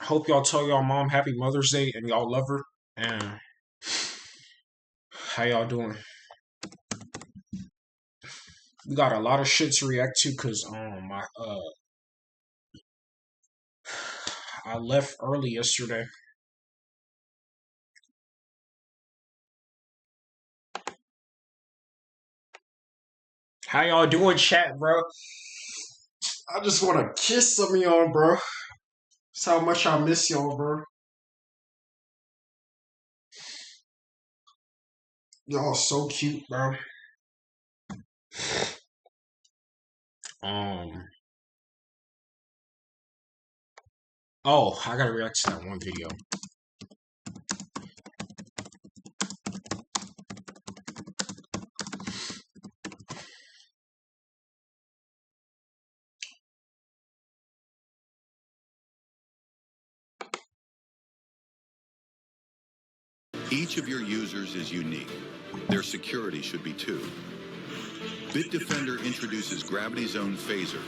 hope y'all tell y'all mom happy Mother's Day and y'all love her. And how y'all doing? We got a lot of shit to react to because I left early yesterday. How y'all doing, chat, bro? I just want to kiss some of y'all, bro. That's how much I miss y'all, bro. Y'all so cute, bro. Oh, I gotta react to that one video. Each of your users is unique. Their security should be too. Bitdefender introduces Gravity Zone Phaser,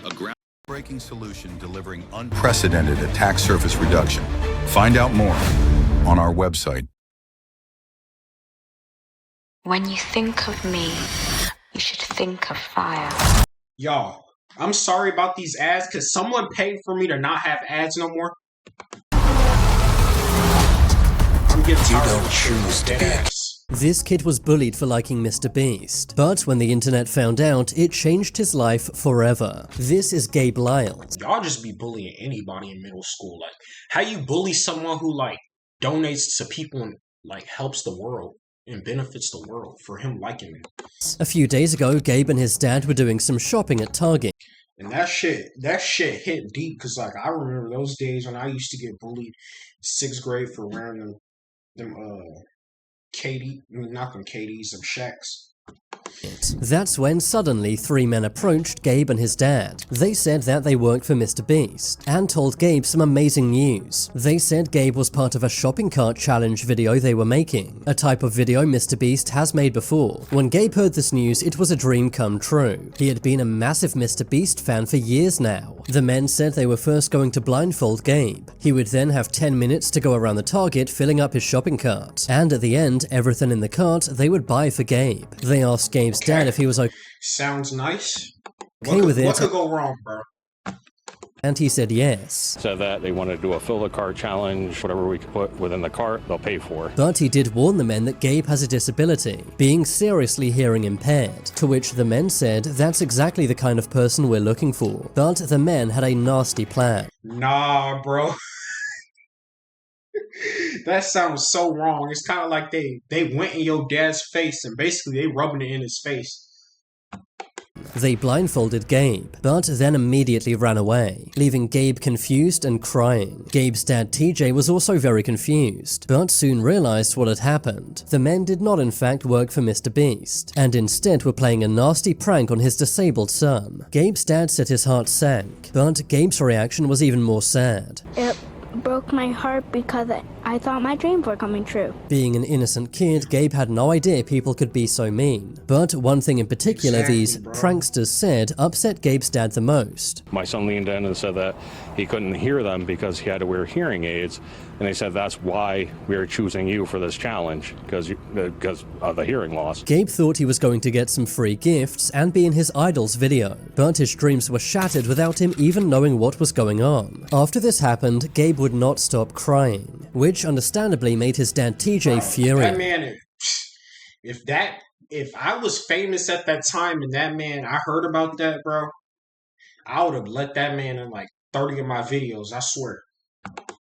a groundbreaking solution delivering unprecedented attack surface reduction. Find out more on our website. When you think of me, you should think of fire. Y'all, I'm sorry about these ads because someone paid for me to not have ads no more. I'm getting tired of choose ads. This kid was bullied for liking Mr. Beast, but when the internet found out, it changed his life forever. This is Gabe Lyles. Y'all just be bullying anybody in middle school. Like, how you bully someone who, like, donates to people and, like, helps the world and benefits the world for him liking it. A few days ago, Gabe and his dad were doing some shopping at Target. And that shit hit deep because, like, I remember those days when I used to get bullied 6th grade for wearing them Shaqs. That's when suddenly 3 men approached Gabe and his dad. They said that they worked for Mr. Beast and told Gabe some amazing news. They said Gabe was part of a shopping cart challenge video they were making, a type of video Mr. Beast has made before. When Gabe heard this news, it was a dream come true. He had been a massive Mr. Beast fan for years now. The men said they were first going to blindfold Gabe. He would then have 10 minutes to go around the Target filling up his shopping cart. And at the end, everything in the cart they would buy for Gabe. They asked Gabe's dad if he was okay. Sounds nice. With it. What could go wrong, bro? And he said yes. Said that they wanted to do a fill the cart challenge, whatever we could put within the cart, they'll pay for. But he did warn the men that Gabe has a disability, being seriously hearing impaired, to which the men said that's exactly the kind of person we're looking for. But the men had a nasty plan. Nah, bro. That sounds so wrong. It's kind of like they went in your dad's face and basically they rubbing it in his face. They blindfolded Gabe, but then immediately ran away, leaving Gabe confused and crying. Gabe's dad TJ was also very confused, but soon realized what had happened. The men did not in fact work for Mr. Beast, and instead were playing a nasty prank on his disabled son. Gabe's dad said his heart sank, but Gabe's reaction was even more sad. It broke my heart because I thought my dreams were coming true. Being an innocent kid, Gabe had no idea people could be so mean. But one thing in particular these pranksters said upset Gabe's dad the most. My son leaned in and said that he couldn't hear them because he had to wear hearing aids, and they said that's why we are choosing you for this challenge, because of the hearing loss. Gabe thought he was going to get some free gifts and be in his idol's video, but his dreams were shattered without him even knowing what was going on. After this happened, Gabe would not stop crying, which understandably made his dad TJ furious. That man, if I was famous at that time and that man, I heard about that, bro, I would have let that man in like 30 of my videos, I swear.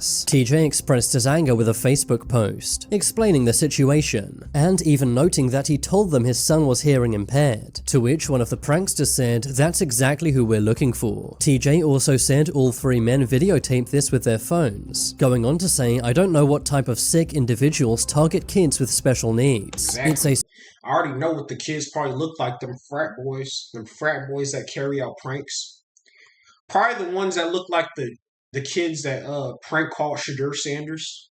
TJ expressed his anger with a Facebook post, explaining the situation, and even noting that he told them his son was hearing impaired, to which one of the pranksters said, that's exactly who we're looking for. TJ also said all 3 men videotaped this with their phones, going on to say, I don't know what type of sick individuals target kids with special needs. Exactly. I already know what the kids probably look like, them frat boys that carry out pranks. Probably the ones that look like the kids that prank called Shadur Sanders.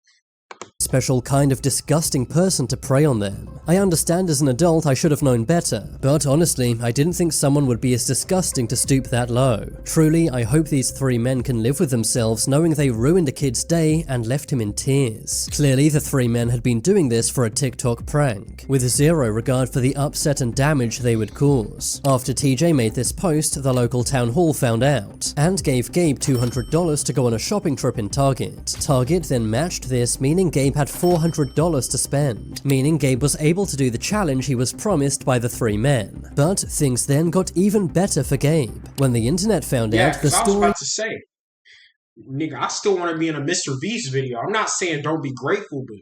special kind of disgusting person to prey on them. I understand as an adult I should have known better, but honestly, I didn't think someone would be as disgusting to stoop that low. Truly, I hope these 3 men can live with themselves knowing they ruined a kid's day and left him in tears. Clearly, the 3 men had been doing this for a TikTok prank, with zero regard for the upset and damage they would cause. After TJ made this post, the local town hall found out, and gave Gabe $200 to go on a shopping trip in Target. Target then matched this, meaning Gabe had $400 to spend, meaning Gabe was able to do the challenge he was promised by the 3 men. But things then got even better for Gabe. When the internet found out the I was story about to say, nigga, I still want to be in a Mr. Beast video. I'm not saying don't be grateful, but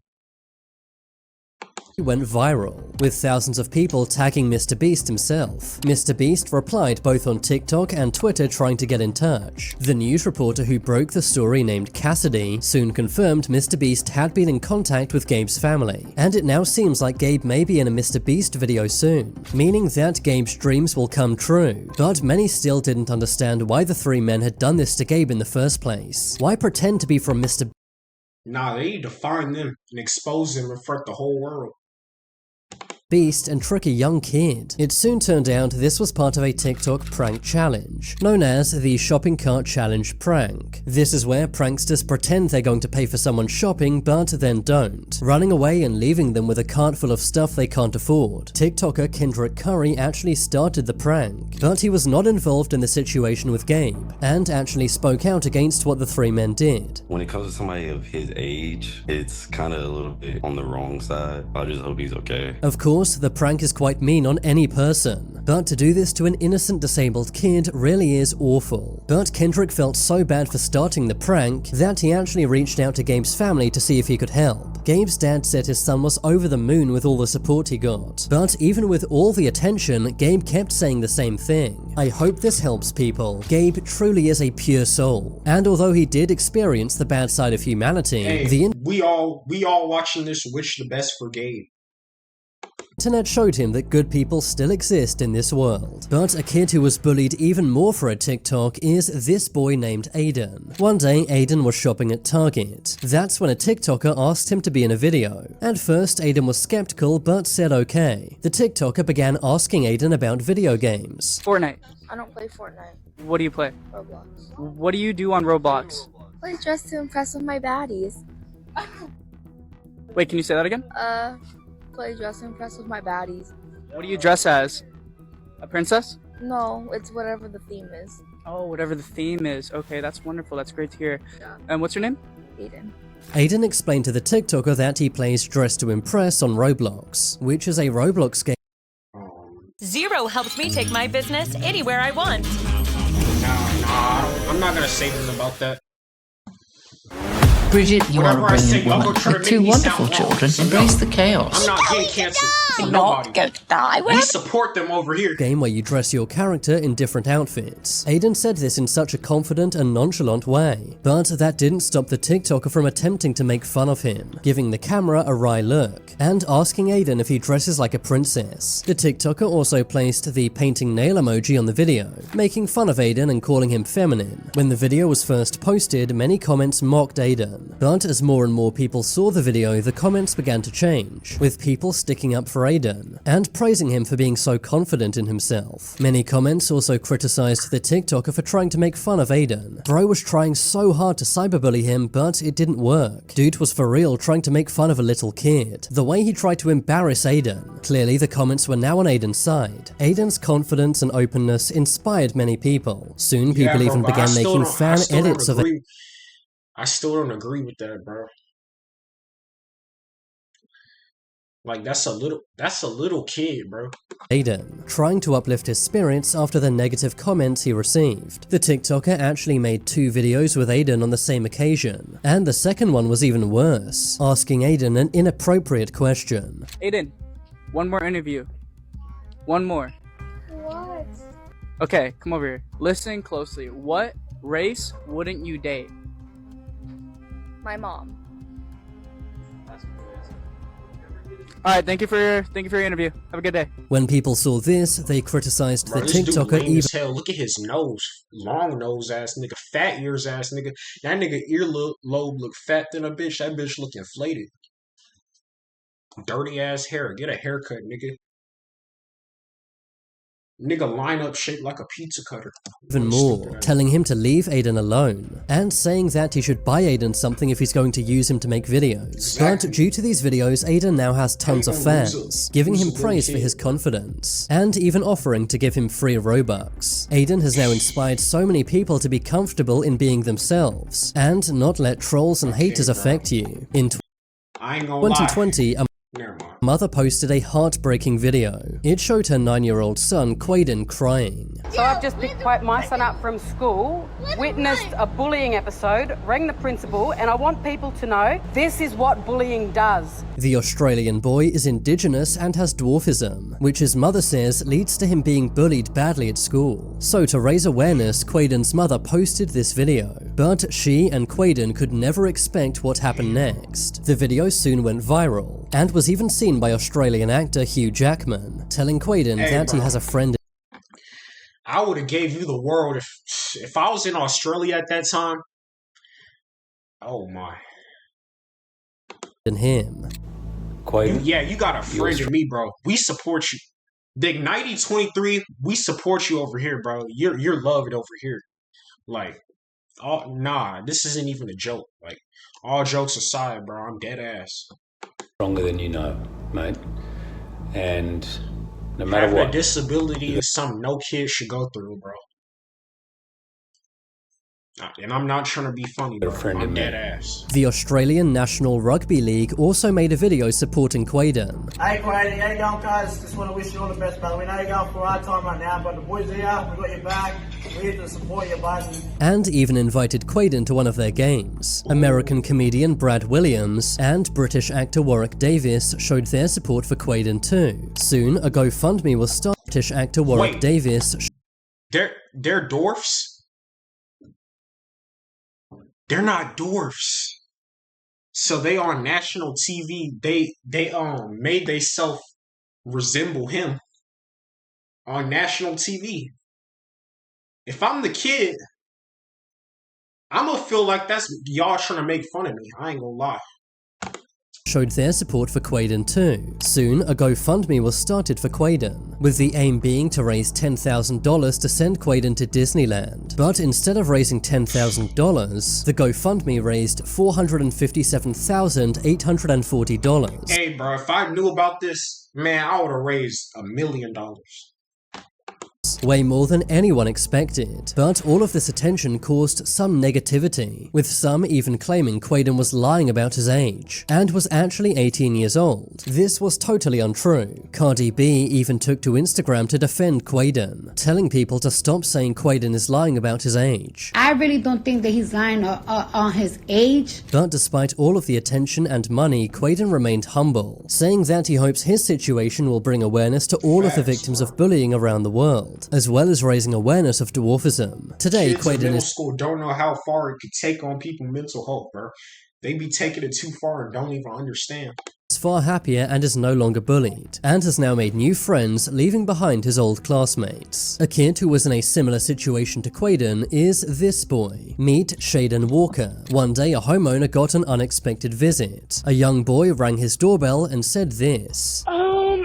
went viral, with thousands of people tagging Mr. Beast himself. Mr. Beast replied both on TikTok and Twitter trying to get in touch. The news reporter who broke the story, named Cassidy, soon confirmed Mr. Beast had been in contact with Gabe's family, and it now seems like Gabe may be in a Mr. Beast video soon, meaning that Gabe's dreams will come true. But many still didn't understand why the 3 men had done this to Gabe in the first place. Why pretend to be from Mr. nah, they need to find them and expose them in front of the whole world. Beast and trick a young kid? It soon turned out this was part of a TikTok prank challenge, known as the Shopping Cart Challenge prank. This is where pranksters pretend they're going to pay for someone's shopping but then don't, running away and leaving them with a cart full of stuff they can't afford. TikToker Kendrick Curry actually started the prank, but he was not involved in the situation with Gabe, and actually spoke out against what the 3 men did. When it comes to somebody of his age, it's kind of a little bit on the wrong side. I just hope he's okay. Of course, the prank is quite mean on any person, but to do this to an innocent disabled kid really is awful. But Kendrick felt so bad for starting the prank that he actually reached out to Gabe's family to see if he could help. Gabe's dad said his son was over the moon with all the support he got, but even with all the attention, Gabe kept saying the same thing. I hope this helps people. Gabe truly is a pure soul, and although he did experience the bad side of humanity, hey, we all watching this wish the best for Gabe. Internet showed him that good people still exist in this world. But a kid who was bullied even more for a TikTok is this boy named Aiden. One day, Aiden was shopping at Target. That's when a TikToker asked him to be in a video. At first, Aiden was skeptical but said okay. The TikToker began asking Aiden about video games. Fortnite. I don't play Fortnite. What do you play? Roblox. What do you do on Roblox? Play just to impress with my baddies. Wait, can you say that again? Play dress to impress with my baddies. What do you dress as? A princess? No, it's whatever the theme is. Oh, whatever the theme is. Okay, that's wonderful. That's great to hear. Yeah. And what's your name? Aiden. Aiden explained to the TikToker that he plays Dress to Impress on Roblox, which is a Roblox game. Zero helps me take my business anywhere I want. Nah, I'm not gonna say anything about that. Bridget, you are a Whatever I say, brilliant y'all woman go try to with make 2 me wonderful sound wrong. children. So Embrace no, the chaos. I'm not getting canceled. For Not nobody. go to die. We support them over here. Game where you dress your character in different outfits. Aiden said this in such a confident and nonchalant way, but that didn't stop the TikToker from attempting to make fun of him, giving the camera a wry look, and asking Aiden if he dresses like a princess. The TikToker also placed the painting nail emoji on the video, making fun of Aiden and calling him feminine. When the video was first posted, many comments mocked Aiden, but as more and more people saw the video, the comments began to change, with people sticking up for Aiden and praising him for being so confident in himself. Many comments also criticized the TikToker for trying to make fun of Aiden. Bro was trying so hard to cyberbully him, but it didn't work. Dude was for real trying to make fun of a little kid. The way he tried to embarrass Aiden. Clearly, the comments were now on Aiden's side. Aiden's confidence and openness inspired many people. Soon, people Yeah, bro, even but began making fan edits of it. I still don't agree with that, bro. Like that's a little kid, bro. Aiden, trying to uplift his spirits after the negative comments he received. The TikToker actually made 2 videos with Aiden on the same occasion, and the second one was even worse, asking Aiden an inappropriate question. Aiden, one more interview. One more. What? Okay, come over here. Listen closely. What race wouldn't you date? My mom. All right, thank you for your interview. Have a good day. When people saw this, they criticized Bro, the this dude TikToker lame even as hell. Look at his nose. Long nose ass nigga. Fat ears ass nigga. That nigga earlobe look fat than a bitch. That bitch look inflated. Dirty ass hair. Get a haircut, nigga. Nigga lineup shaped like a pizza cutter. more, telling him to leave Aiden alone, and saying that he should buy Aiden something if he's going to use him to make videos. Exactly. But due to these videos, Aiden now has tons of fans, giving him praise for his confidence, and even offering to give him free Robux. Aiden has now inspired so many people to be comfortable in being themselves, and not let trolls and haters affect you. In I ain't gonna 2020, a Never mind. mother posted a heartbreaking video. It showed her 9-year-old son, Quaden, crying. So I've just picked my son up from school, witnessed a bullying episode, rang the principal, and I want people to know this is what bullying does. The Australian boy is Indigenous and has dwarfism, which his mother says leads to him being bullied badly at school. So to raise awareness, Quaden's mother posted this video, but she and Quaden could never expect what happened next. The video soon went viral, and was even seen by Australian actor Hugh Jackman, telling Quaden that he has a friend. I would have gave you the world if I was in Australia at that time. Oh my. In him. You got a friend in me, bro. We support you. The Ignite 23, we support you over here, bro. You're loved over here. Like, this isn't even a joke. Like, all jokes aside, bro, I'm dead ass. Stronger than you know, mate. And no matter Having what, a disability is something no kid should go through, bro. And I'm not trying to be funny, bro. I'm dead ass. The Australian National Rugby League also made a video supporting Quaden. Hey Quaden, how you going, guys? Just want to wish you all the best, brother. We know you're going for a hard time right now, but the boys are here. We've got your back. We're here to support you, bud. And even invited Quaden to one of their games. American comedian Brad Williams and British actor Warwick Davis showed their support for Quaden too. Soon, a GoFundMe will start. British actor Warwick Davis. They're dwarfs? They're not dwarfs. So they on national TV. They made theyself resemble him on national TV. If I'm the kid, I'm gonna feel like that's y'all trying to make fun of me. I ain't gonna lie. Showed their support for Quaden too. Soon, a GoFundMe was started for Quaden, with the aim being to raise $10,000 to send Quaden to Disneyland. But instead of raising $10,000, the GoFundMe raised $457,840. Hey, bro, if I knew about this, man, I would have raised $1 million. Way more than anyone expected. But all of this attention caused some negativity, with some even claiming Quaden was lying about his age, and was actually 18 years old. This was totally untrue. Cardi B even took to Instagram to defend Quaden, telling people to stop saying Quaden is lying about his age. I really don't think that he's lying on his age. But despite all of the attention and money, Quaden remained humble, saying that he hopes his situation will bring awareness to all of the victims of bullying around the world, as well as raising awareness of dwarfism. Today, Kids in Quaden middle is school don't know how far it could take on people's mental health, bro. They be taking it too far and don't even understand. far happier and is no longer bullied, and has now made new friends, leaving behind his old classmates. A kid who was in a similar situation to Quaden is this boy. Meet Shaden Walker. One day a homeowner got an unexpected visit. A young boy rang his doorbell and said this.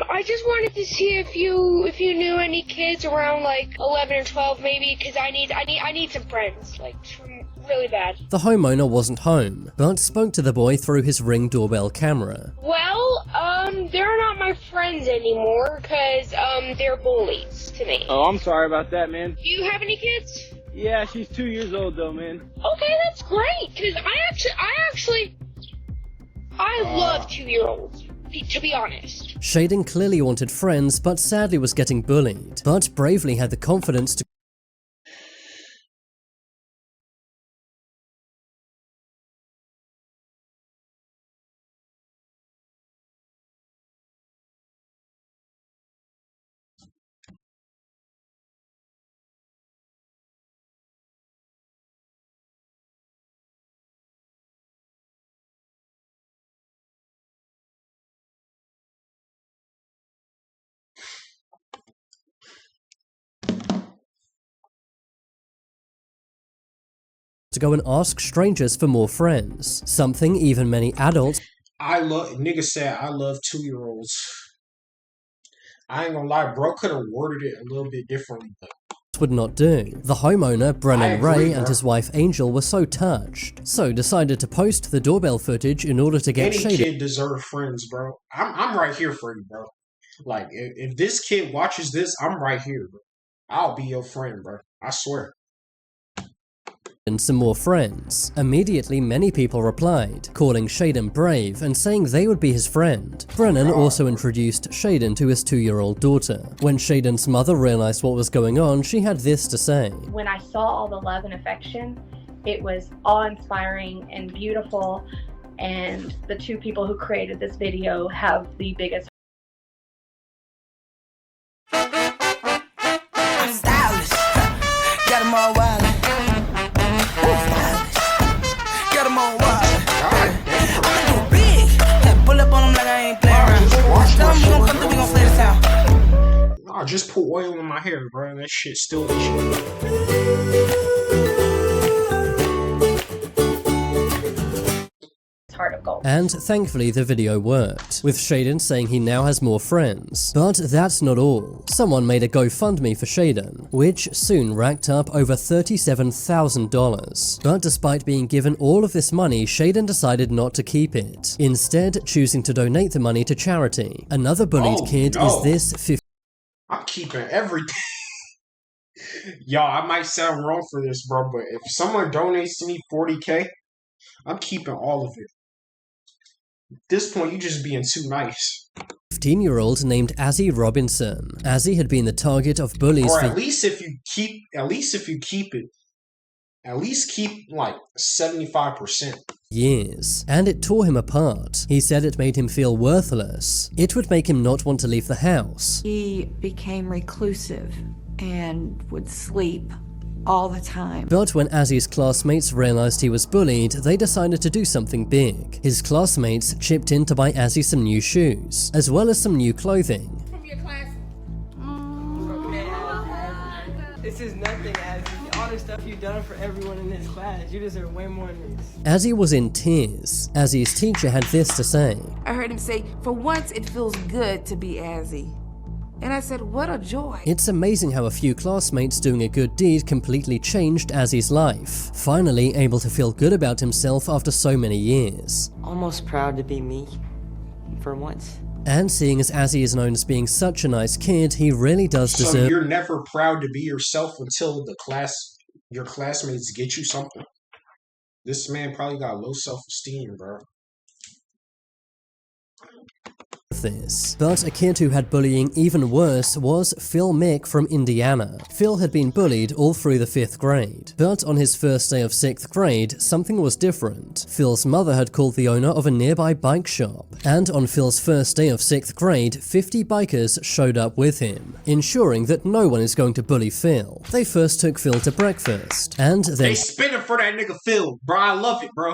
I just wanted to see if you knew any kids around like 11 or 12 maybe, because I need some friends, like really bad. The homeowner wasn't home, but spoke to the boy through his Ring doorbell camera. Well, they're not my friends anymore, because they're bullies to me. Oh, I'm sorry about that, man. Do you have any kids? Yeah, she's 2 years old though, man. Okay, that's great, because I love 2-year-olds. To be honest. Shaden clearly wanted friends, but sadly was getting bullied, but bravely had the confidence to to go and ask strangers for more friends, something even many adults Nigga said, I love 2-year-olds. I ain't gonna lie, bro could have worded it a little bit differently. would not do. The homeowner, Brennan Ray, and bro. his wife Angel were so touched, so decided to post the doorbell footage in order to get Any Shaden kid deserves friends, bro. I'm right here for you, bro. Like, if this kid watches this, I'm right here, bro. I'll be your friend, bro. I swear. some more friends. Immediately, many people replied, calling Shaden brave and saying they would be his friend. Brennan also introduced Shaden to his 2-year-old daughter. When Shaden's mother realized what was going on, she had this to say. When I saw all the love and affection, it was awe-inspiring and beautiful, and the two people who created this video have the biggest stylish. Got them all wild. Got them all wild. I'm gonna do big. Pull up on them like I ain't playing around. Tell them we gon' come through, we gon' play this out. I just put oil in my hair, bro. That shit still itchy. heart of gold. And thankfully the video worked, with Shaden saying he now has more friends. But that's not all. Someone made a GoFundMe for Shaden, which soon racked up over $37,000. But despite being given all of this money, Shaden decided not to keep it, instead choosing to donate the money to charity. Another bullied kid is this I'm keeping everything. Y'all, I might sound wrong for this, bro, but if someone donates to me $40K, I'm keeping all of it. At this point, you just being too nice. 15-year-old named Azzy Robinson. Azzy had been the target of bullies Or for at least if you keep it, at least keep like 75%. years, and it tore him apart. He said it made him feel worthless. It would make him not want to leave the house. He became reclusive and would sleep all the time. But when Azzy's classmates realized he was bullied, they decided to do something big. His classmates chipped in to buy Azzy some new shoes, as well as some new clothing. This is nothing, Azzy. All the stuff you've done for everyone in this class, you deserve way more than this. Azzy was in tears. Azzy's teacher had this to say. I heard him say, "For once it feels good to be Azzy." And I said, what a joy. It's amazing how a few classmates doing a good deed completely changed Azzy's life, finally able to feel good about himself after so many years. Almost proud to be me, for once. And seeing as Azzy is known as being such a nice kid, he really does deserve— So you're never proud to be yourself until your classmates get you something. This man probably got low self-esteem, bro. this. But a kid who had bullying even worse was Phil Mick from Indiana. Phil had been bullied all through the 5th grade, but on his first day of 6th grade, something was different. Phil's mother had called the owner of a nearby bike shop, and on Phil's first day of 6th grade, 50 bikers showed up with him, ensuring that no one is going to bully Phil. They first took Phil to breakfast, and then— They spinning for that nigga Phil, bro. I love it, bro.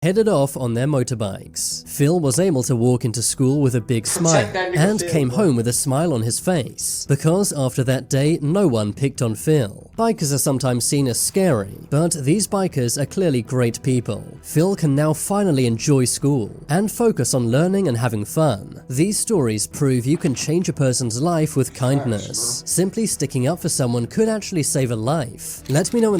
Headed off on their motorbikes. Phil was able to walk into school with a big smile, and came home with a smile on his face, because after that day, no one picked on Phil. Bikers are sometimes seen as scary, but these bikers are clearly great people. Phil can now finally enjoy school, and focus on learning and having fun. These stories prove you can change a person's life with kindness. Simply sticking up for someone could actually save a life. Let me know in the